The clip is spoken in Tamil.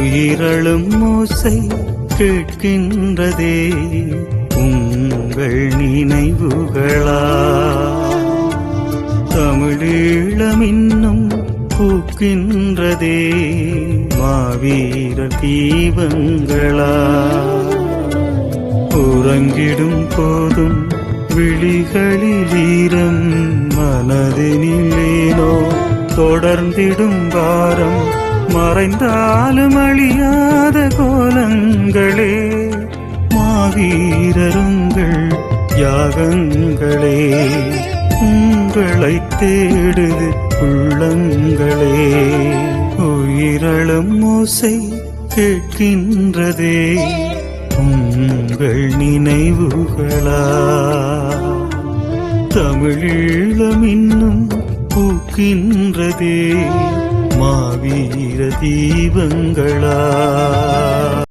உயிரழும் ஓசை கேட்கின்றதே உங்கள் நினைவுகளா? தமிழீழம் இன்னும் பூக்கின்றதே மாவீர தீபங்களா? உறங்கிடும் போதும் விழிகளில் ஈரம் மனதினிலேனோ தொடர்ந்திடும் வாரம் மறைந்தாலும் அழியாத கோலங்களே மாவீரருங்கள் யாகங்களே உங்களை தேடுது உள்ளங்களே. உயிரழும் ஓசை கேட்கின்றதே உங்கள் நினைவுகளா? தமிழீழம் இன்னும் பூக்கின்றதே மாவீர தீபங்களா?